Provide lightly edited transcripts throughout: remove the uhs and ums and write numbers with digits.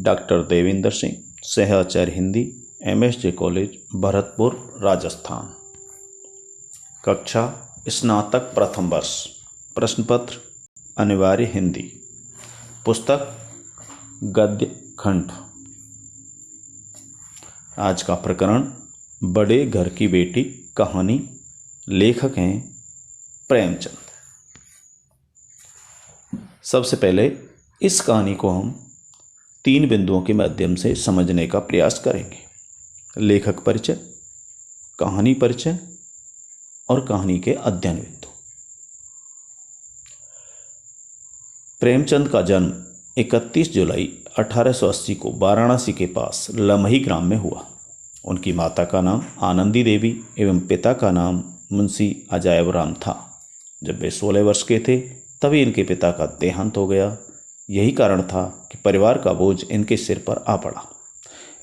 Doctor Devinder Singh, सहआचार्य Hindi, MSJ college, Bharatpur, Rajasthan. कक्षा स्नातक प्रथम वर्ष। प्रश्न पत्र अनिवार्य हिंदी। पुस्तक गद्य खंड। आज का प्रकरण बड़े घर की बेटी कहानी। लेखक हैं प्रेमचंद। सबसे पहले इस कहानी को हम 3 बिंदुओं के माध्यम से समझने का प्रयास करेंगे। लेखक परिचय, कहानी परिचय और कहानी के अध्ययन बिंदु। प्रेमचंद का जन्म 31 जुलाई 1880 को वाराणसी के पास लमही ग्राम में हुआ। उनकी माता का नाम आनंदी देवी एवं पिता का नाम मुंशी अजायब राम था। जब वे 16 वर्ष के थे तभी इनके पिता का देहांत हो गया। यही कारण था कि परिवार का बोझ इनके सिर पर आ पड़ा।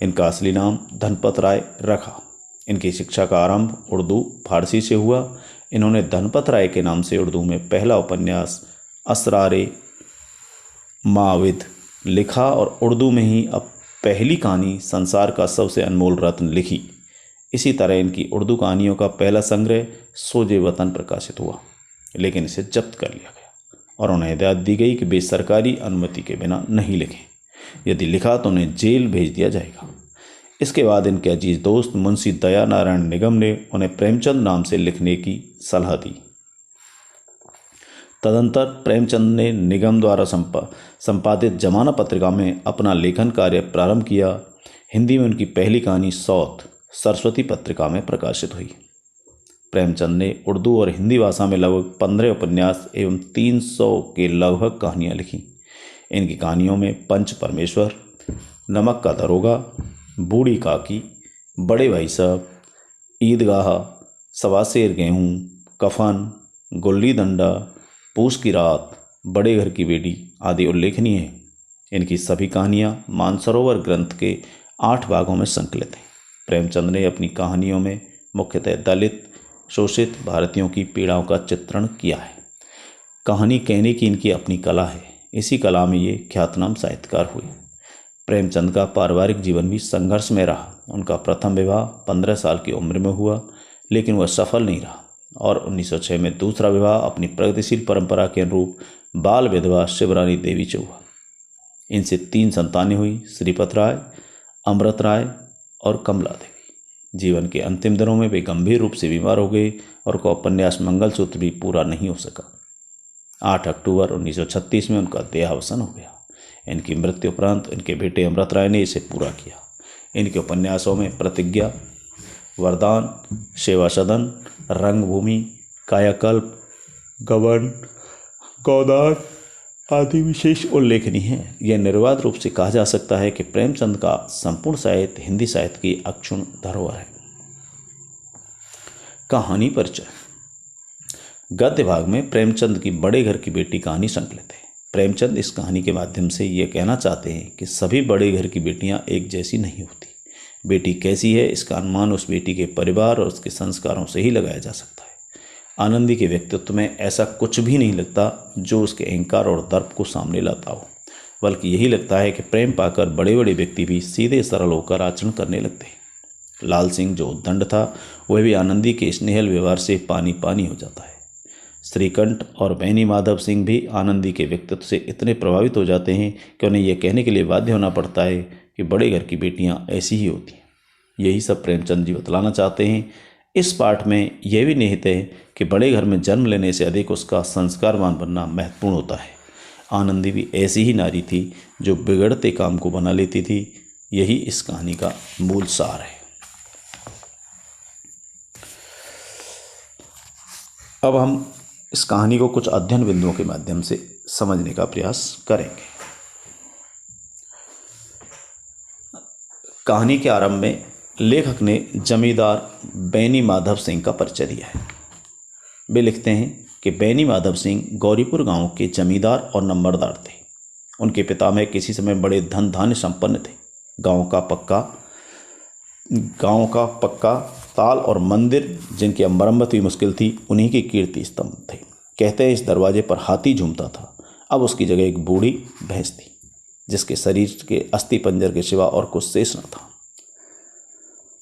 इनका असली नाम धनपत राय रखा। इनकी शिक्षा का आरंभ उर्दू फारसी से हुआ। इन्होंने धनपत राय के नाम से उर्दू में पहला उपन्यास असरारे माविद लिखा और उर्दू में ही अब पहली कहानी संसार का सबसे अनमोल रत्न लिखी। इसी तरह इनकी उर्दू कहानियों का पहला संग्रह सोजे वतन प्रकाशित हुआ, लेकिन इसे जब्त कर लिया गया और उन्हें हिदायत दी गई कि वे सरकारी अनुमति के बिना नहीं लिखें। यदि लिखा तो उन्हें जेल भेज दिया जाएगा। इसके बाद इनके अजीज दोस्त मुंशी दया नारायण निगम ने उन्हें प्रेमचंद नाम से लिखने की सलाह दी। तदंतर प्रेमचंद ने निगम द्वारा संपादित जमाना पत्रिका में अपना लेखन कार्य प्रारंभ किया। हिंदी में उनकी पहली कहानी सौत सरस्वती पत्रिका में प्रकाशित हुई। प्रेमचंद ने उर्दू और हिंदी भाषा में लगभग 15 उपन्यास एवं 300 के लगभग कहानियाँ लिखीं। इनकी कहानियों में पंच परमेश्वर, नमक का दरोगा, बूढ़ी काकी, बड़े भाई साहब, ईदगाह, सवा सेर गेहूँ, कफन, गुल्ली डंडा, पूस की रात, बड़े घर की बेटी आदि उल्लेखनीय हैं। इनकी सभी कहानियाँ मानसरोवर ग्रंथ के 8 भागों में संकलित हैं। प्रेमचंद ने अपनी कहानियों में मुख्यतः दलित शोषित भारतीयों की पीड़ाओं का चित्रण किया है। कहानी कहने की इनकी अपनी कला है। इसी कला में ये ख्यातनाम साहित्यकार हुए। प्रेमचंद का पारिवारिक जीवन भी संघर्ष में रहा। उनका प्रथम विवाह 15 साल की उम्र में हुआ, लेकिन वह सफल नहीं रहा और 1906 में दूसरा विवाह अपनी प्रगतिशील परंपरा के अनुरूप बाल विधवा शिवरानी देवी से हुआ। इनसे 3 संतानें हुई, श्रीपत राय, अमृत राय और कमला देवी। जीवन के अंतिम दिनों में वे गंभीर रूप से बीमार हो गए और उनका उपन्यास मंगलसूत्र भी पूरा नहीं हो सका। 8 अक्टूबर 1936 में उनका देहावसान हो गया। इनकी मृत्यु उपरांत इनके बेटे अमृत राय ने इसे पूरा किया। इनके उपन्यासों में प्रतिज्ञा, वरदान, सेवा सदन, रंगभूमि, कायाकल्प, गबन, गोदान आदि विशेष उल्लेखनीय हैं। यह निर्वाध रूप से कहा जा सकता है कि प्रेमचंद का संपूर्ण साहित्य हिंदी साहित्य की अक्षुण्ण धरोहर है। कहानी परिचय। गद्य भाग में प्रेमचंद की बड़े घर की बेटी कहानी संकलित है। प्रेमचंद इस कहानी के माध्यम से ये कहना चाहते हैं कि सभी बड़े घर की बेटियां एक जैसी नहीं होती। बेटी कैसी है इसका अनुमान उस बेटी के परिवार और उसके संस्कारों से ही लगाया जा सकता है। आनंदी के व्यक्तित्व में ऐसा कुछ भी नहीं लगता जो उसके अहंकार और दर्प को सामने लाता हो, बल्कि यही लगता है कि प्रेम पाकर बड़े बड़े व्यक्ति भी सीधे सरल होकर आचरण करने लगते हैं। लाल सिंह जो उद्दंड था वह भी आनंदी के स्नेहल व्यवहार से पानी पानी हो जाता है। श्रीकंठ और बैनी माधव सिंह भी आनंदी के व्यक्तित्व से इतने प्रभावित हो जाते हैं कि उन्हें यह कहने के लिए बाध्य होना पड़ता है कि बड़े घर की बेटियां ऐसी ही होती हैं। यही सब प्रेमचंद जी बतलाना चाहते हैं। इस पाठ में यह भी निहित है कि बड़े घर में जन्म लेने से अधिक उसका संस्कारवान बनना महत्वपूर्ण होता है। आनंदी भी ऐसी ही नारी थी जो बिगड़ते काम को बना लेती थी। यही इस कहानी का मूल सार है। अब हम इस कहानी को कुछ अध्ययन बिंदुओं के माध्यम से समझने का प्रयास करेंगे। कहानी के आरंभ में लेखक ने जमींदार बैनी माधव सिंह का परिचय दिया है। वे लिखते हैं कि बैनी माधव सिंह गौरीपुर गांव के जमींदार और नंबरदार थे। उनके पिता में किसी समय बड़े धन धान्य संपन्न थे। गांव का पक्का ताल और मंदिर जिनकी मरम्मत भी मुश्किल थी उन्हीं के कीर्ति स्तंभ थे। कहते हैं इस दरवाजे पर हाथी झूमता था। अब उसकी जगह एक बूढ़ी भैंस थी। जिसके शरीर के अस्थि पंजर के सिवा और कुछ शेष न था।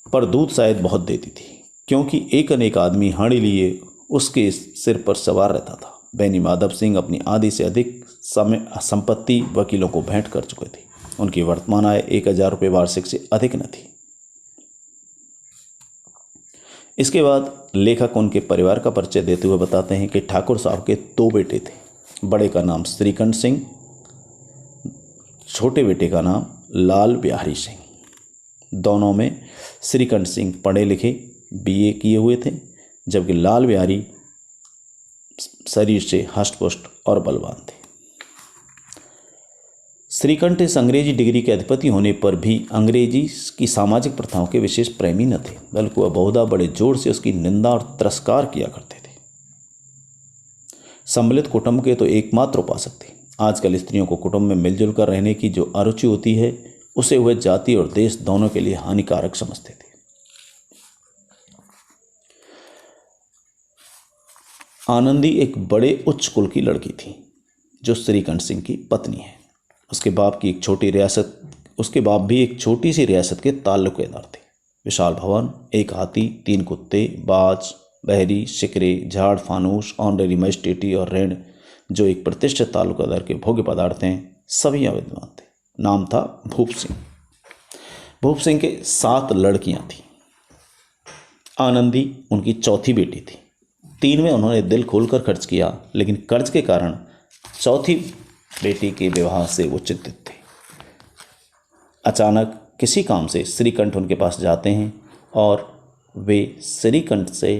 पर दूध शायद बहुत देती थी, क्योंकि एक अनेक आदमी हाड़ी लिए उसके सिर पर सवार रहता था। बेनी माधव सिंह अपनी आधी से अधिक संपत्ति वकीलों को भेंट कर चुके थे। उनकी वर्तमान आय 1000 रुपये वार्षिक से अधिक न थी। इसके बाद लेखक उनके परिवार का परिचय देते हुए बताते हैं कि ठाकुर साहब के 2 बेटे थे। बड़े का नाम श्रीकंठ सिंह, छोटे बेटे का नाम लाल बिहारी सिंह। दोनों में श्रीकंठ सिंह पढ़े लिखे बीए किए हुए थे, जबकि लाल बिहारी शरीर से हष्टपुष्ट और बलवान थे। श्रीकंठ इस अंग्रेजी डिग्री के अधिपति होने पर भी अंग्रेजी की सामाजिक प्रथाओं के विशेष प्रेमी न थे, बल्कि वह बहुधा बड़े जोर से उसकी निंदा और तिरस्कार किया करते थे। सम्मिलित कुटुंब के तो एकमात्र उपासक थे। आजकल स्त्रियों को कुटुंब में मिलजुल कर रहने की जो अरुचि होती है, उसे वह जाति और देश दोनों के लिए हानिकारक समझते थे। आनंदी एक बड़े उच्च कुल की लड़की थी, जो श्रीकंठ सिंह की पत्नी है। उसके बाप भी एक छोटी सी रियासत के ताल्लुकेदार थे। विशाल भवन, एक हाथी, 3 कुत्ते, बाज, बहरी, शिकरे, झाड़, फानूस, ऑनरेरी मजिस्ट्रेटी और ऋण, जो एक प्रतिष्ठित ताल्लुकेदार के भोग्य पदार्थ हैं, सभी यहाँ विद्यमान थे। नाम था भूप सिंह। भूप सिंह के 7 लड़कियां थीं। आनंदी उनकी चौथी बेटी थी। 3 में उन्होंने दिल खोलकर खर्च किया, लेकिन कर्ज के कारण चौथी बेटी के विवाह से वो चिंतित थे। अचानक किसी काम से श्रीकंठ उनके पास जाते हैं और वे श्रीकंठ से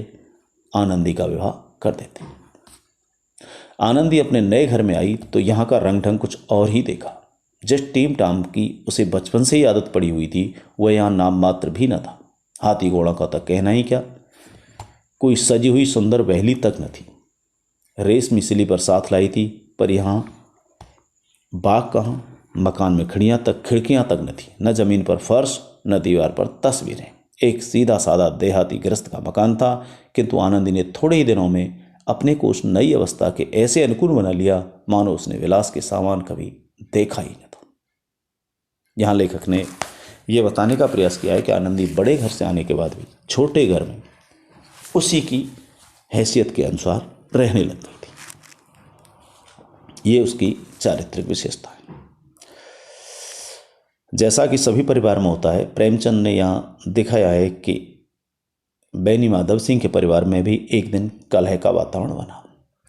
आनंदी का विवाह कर देते हैं। आनंदी अपने नए घर में आई तो यहाँ का रंग ढंग कुछ और ही देखा। जिस टीम टाम की उसे बचपन से ही आदत पड़ी हुई थी, वह यहाँ नाम मात्र भी न था। हाथी घोड़ा का तो कहना ही क्या, कोई सजी हुई सुंदर वहली तक न थी। रेशमी स्लीपर साथ लाई थी, पर यहाँ बाग कहाँ, मकान में खिड़कियाँ तक न थी। न जमीन पर फर्श, न दीवार पर तस्वीरें। एक सीधा साधा देहाती गृहस्थ का मकान था, किंतु आनंदी ने थोड़े ही दिनों में अपने को उस नई अवस्था के ऐसे अनुकूल बना लिया, मानो उसने विलास के सामान कभी देखा ही न था। यहाँ लेखक ने यह बताने का प्रयास किया है कि आनंदी बड़े घर से आने के बाद भी छोटे घर में उसी की हैसियत के अनुसार रहने लग गई थी। ये उसकी चारित्रिक विशेषता है। जैसा कि सभी परिवार में होता है, प्रेमचंद ने यहाँ दिखाया है कि बेनी माधव सिंह के परिवार में भी एक दिन कलह का वातावरण बना।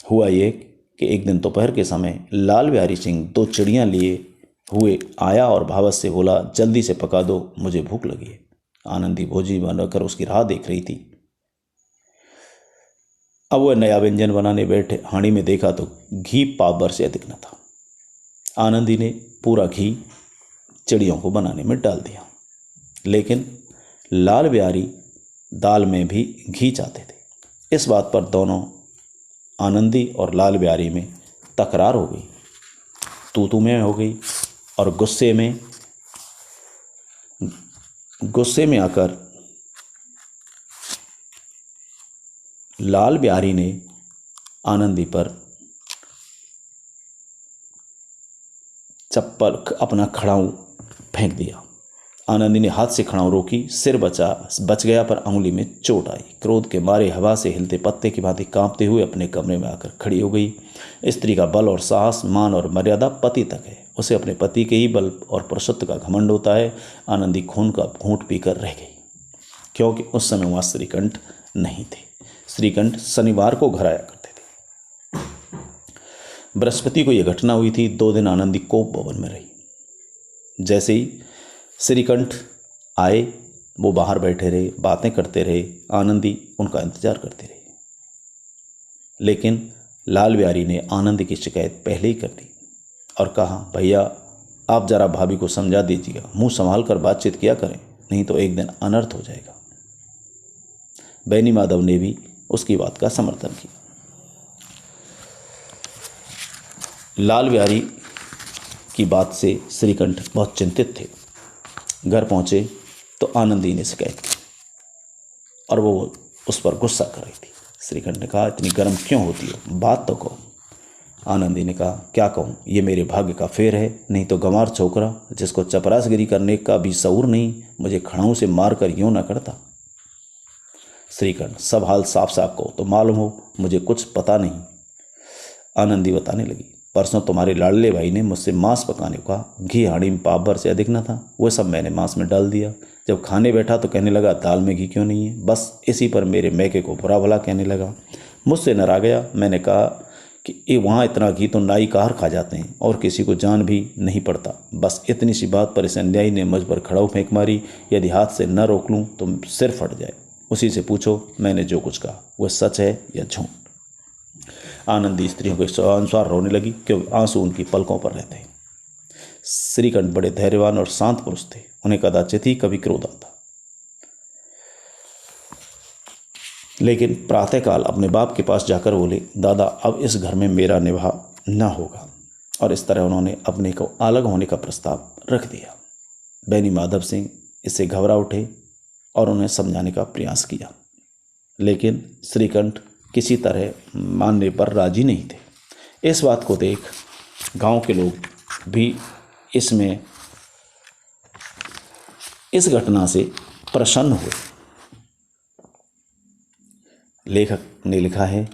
हुआ ये कि एक दिन दोपहर के समय लाल बिहारी सिंह 2 चिड़ियाँ लिए हुए आया और भावत से बोला, जल्दी से पका दो, मुझे भूख लगी है। आनंदी भोजी बनाकर उसकी राह देख रही थी। अब वह नया व्यंजन बनाने बैठे, हांडी में देखा तो घी पाव भर से अधिक न था। आनंदी ने पूरा घी चिड़ियों को बनाने में डाल दिया, लेकिन लाल बिहारी दाल में भी घी चाहते थे। इस बात पर दोनों आनंदी और लाल बिहारी में तकरार हो गई, तू में हो गई, और गुस्से में आकर लाल बिहारी ने आनंदी पर चप्पल अपना खड़ाऊं फेंक दिया। आनंदी ने हाथ से खड़ाऊं रोकी, सिर बच गया, पर अंगुली में चोट आई। क्रोध के मारे हवा से हिलते पत्ते की भांति कांपते हुए अपने कमरे में आकर खड़ी हो गई। स्त्री का बल और साहस, मान और मर्यादा पति तक है। उसे अपने पति के ही बल और पुरुषत्व का घमंड होता है। आनंदी खून का घूंट पीकर रह गई, क्योंकि उस समय वहाँ श्रीकंठ नहीं थे। श्रीकंठ शनिवार को घर आया करते थे। बृहस्पति को यह घटना हुई थी। 2 दिन आनंदी कोप भवन में रही। जैसे ही श्रीकंठ आए, वो बाहर बैठे रहे, बातें करते रहे। आनंदी उनका इंतजार करती रही, लेकिन लाल बिहारी ने आनंदी की शिकायत पहले ही कर दी और कहा, भैया आप जरा भाभी को समझा दीजिएगा, मुंह संभाल कर बातचीत किया करें, नहीं तो एक दिन अनर्थ हो जाएगा। बेनी माधव ने भी उसकी बात का समर्थन किया। लाल बिहारी की बात से श्रीकंठ बहुत चिंतित थे। घर पहुंचे तो आनंदी ने शिकायत की और वो उस पर गुस्सा कर रही थी। श्रीकंठ ने कहा, इतनी गर्म क्यों होती हो, बात तो कहो। आनंदी ने कहा, क्या कहूँ, ये मेरे भाग्य का फेर है, नहीं तो गंवार छोकरा जिसको चपरासगिरी करने का भी शऊर नहीं मुझे खड़ाऊ से मार कर यूँ न करता। श्रीकंठ, सब हाल साफ साफ कहो तो मालूम हो, मुझे कुछ पता नहीं। आनंदी बताने लगी, परसों तुम्हारे लाडले भाई ने मुझसे मांस पकाने को कहा, घी हांडी में पाव भर से अधिक न था, वह सब मैंने मांस में डाल दिया। जब खाने बैठा तो कहने लगा दाल में घी क्यों नहीं है। बस इसी पर मेरे मैके को बुरा भला कहने लगा। मुझसे नाराज गया। मैंने कहा कि ये वहाँ इतना घी तो नाई कार खा जाते हैं और किसी को जान भी नहीं पड़ता। बस इतनी सी बात पर इस अन्यायी ने मुझ पर खड़ाऊ फेंक मारी। यदि हाथ से न रोक लूँ तो सिर फट जाए। उसी से पूछो मैंने जो कुछ कहा वह सच है या झूठ। आनंदी स्त्रियों के अनुसार रोने लगी क्योंकि आंसू उनकी पलकों पर रहते। श्रीकंठ बड़े धैर्यवान और शांत पुरुष थे। उन्हें कदाचित ही कभी क्रोध आता, लेकिन प्रातःकाल अपने बाप के पास जाकर बोले, दादा अब इस घर में मेरा निवाह न होगा। और इस तरह उन्होंने अपने को अलग होने का प्रस्ताव रख दिया। बेनी माधव सिंह इससे घबरा उठे और उन्हें समझाने का प्रयास किया, लेकिन श्रीकंठ किसी तरह मानने पर राजी नहीं थे। इस बात को देख गांव के लोग भी इस घटना से प्रसन्न हुए। लेखक ने लिखा है,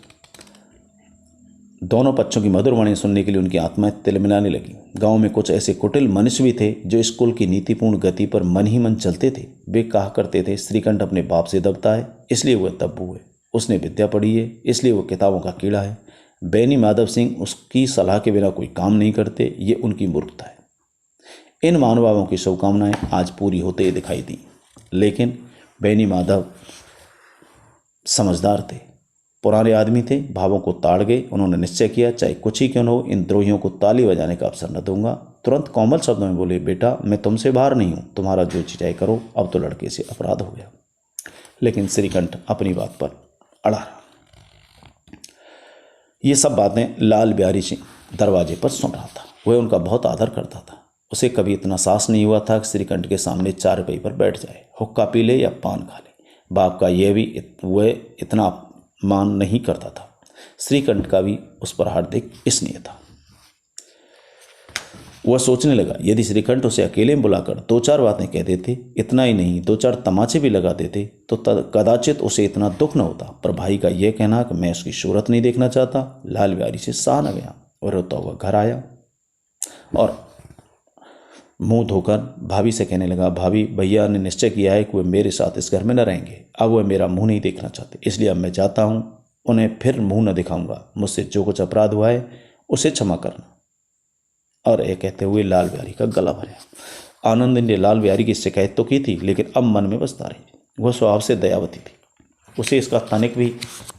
दोनों पक्षों की मधुर वाणी सुनने के लिए उनकी आत्माएं तिलमिलाने लगी। गांव में कुछ ऐसे कुटिल मनुष्य भी थे जो स्कूल की नीतिपूर्ण गति पर मन ही मन चलते थे। वे कहा करते थे, श्रीकंठ अपने बाप से दबता है इसलिए वह तब्बू है, उसने विद्या पढ़ी है इसलिए वह किताबों का कीड़ा है। बेनी माधव सिंह उसकी सलाह के बिना कोई काम नहीं करते, ये उनकी मूर्खता है। इन महानुभावों की शुभकामनाएं आज पूरी होते दिखाई दी, लेकिन बेनी माधव समझदार थे, पुराने आदमी थे, भावों को ताड़ गए। उन्होंने निश्चय किया चाहे कुछ ही क्यों न हो, इन द्रोहियों को ताली बजाने का अवसर न दूंगा। तुरंत कोमल शब्दों में बोले, बेटा मैं तुमसे बाहर नहीं हूँ, तुम्हारा जो चाहे करो, अब तो लड़के से अपराध हो गया। लेकिन श्रीकंठ अपनी बात पर अड़ा रहा। ये सब बातें लाल बिहारी सिंह दरवाजे पर सुन रहा था। वह उनका बहुत आदर करता था। उसे कभी इतना साहस नहीं हुआ था कि श्रीकंठ के सामने चारपाई पर बैठ जाए, हुक्का पी ले या पान खा ले। बाप का यह भी वह इतना मान नहीं करता था। श्रीकंठ का भी उस पर हार्दिक स्नेह था। वह सोचने लगा, यदि श्रीकंठ उसे अकेले में बुलाकर दो चार बातें कह देते, इतना ही नहीं दो चार तमाचे भी लगा देते, तो कदाचित उसे इतना दुख न होता। पर भाई का यह कहना कि मैं उसकी सूरत नहीं देखना चाहता, लाल बिहारी से सहा न गया और रोता हुआ घर आया और मुंह धोकर भाभी से कहने लगा, भाभी भैया ने निश्चय किया है कि वे मेरे साथ इस घर में न रहेंगे। अब वह मेरा मुंह नहीं देखना चाहते, इसलिए अब मैं जाता हूँ, उन्हें फिर मुंह न दिखाऊंगा। मुझसे जो कुछ अपराध हुआ है उसे क्षमा करना। और यह कहते हुए लाल बिहारी का गला भरा। आनंद ने लाल बिहारी की शिकायत तो की थी, लेकिन अब मन में बसता रही। वह स्वभाव से दयावती थी, उसे इसका तनिक भी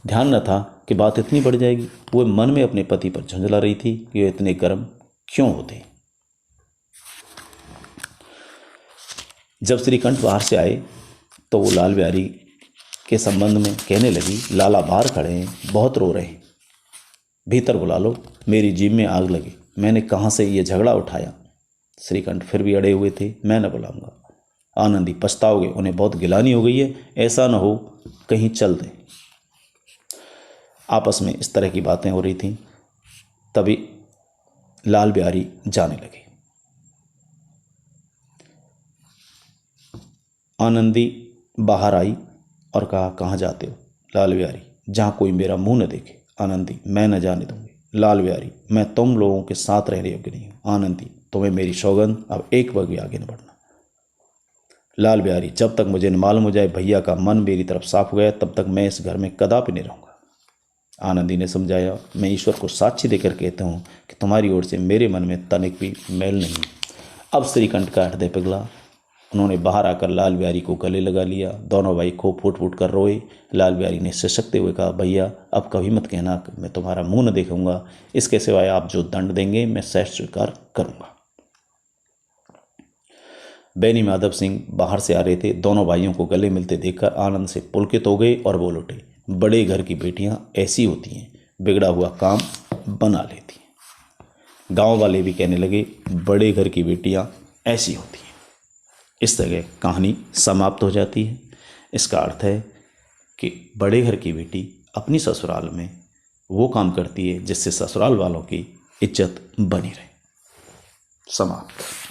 ध्यान न था कि बात इतनी बढ़ जाएगी। वह मन में अपने पति पर झुंझला रही थी कि वे इतने गर्म क्यों होते। जब श्रीकंठ बाहर से आए तो वो लाल बिहारी के संबंध में कहने लगी, लाला बाहर खड़े हैं, बहुत रो रहे हैं, भीतर बुला लो, मेरी जीभ में आग लगी, मैंने कहाँ से ये झगड़ा उठाया। श्रीकंठ फिर भी अड़े हुए थे, मैं न बुलाऊंगा। आनंदी, पछताओगे, उन्हें बहुत गिलानी हो गई है, ऐसा न हो कहीं चल दें। आपस में इस तरह की बातें हो रही थीं। तभी लाल बिहारी जाने लगे। आनंदी बाहर आई और कहा, कहाँ जाते हो। लाल बिहारी, जहाँ कोई मेरा मुंह न देखे। आनंदी, मैं न जाने दूंगी। लाल बिहारी, मैं तुम लोगों के साथ रहने योग्य नहीं हूँ। आनंदी, तुम्हें मेरी सौगंध, अब एक पग भी आगे न बढ़ना। लाल बिहारी, जब तक मुझे न मालूम हो जाए भैया का मन मेरी तरफ साफ हो गया, तब तक मैं इस घर में कदापि नहीं रहूँगा। आनंदी ने समझाया, मैं ईश्वर को साक्षी देकर कहता हूँ कि तुम्हारी ओर से मेरे मन में तनिक भी मैल नहीं। अब श्रीकंठ का हृदय पिघला। उन्होंने बाहर आकर लाल बिहारी को गले लगा लिया। दोनों भाई खूब फूट फूट कर रोए। लाल बिहारी ने सिसकते हुए कहा, भैया अब कभी मत कहना कि मैं तुम्हारा मुंह न देखूंगा, इसके सिवाय आप जो दंड देंगे मैं सहज स्वीकार करूंगा। बेनी माधव सिंह बाहर से आ रहे थे। दोनों भाइयों को गले मिलते देखकर आनंद से पुलकित हो गए और बोल उठे, बड़े घर की बेटियां ऐसी होती हैं, बिगड़ा हुआ काम बना लेती हैं। गांव वाले भी कहने लगे, बड़े घर की बेटियां ऐसी होती हैं। इस तरह कहानी समाप्त हो जाती है। इसका अर्थ है कि बड़े घर की बेटी अपनी ससुराल में वो काम करती है जिससे ससुराल वालों की इज्जत बनी रहे। समाप्त।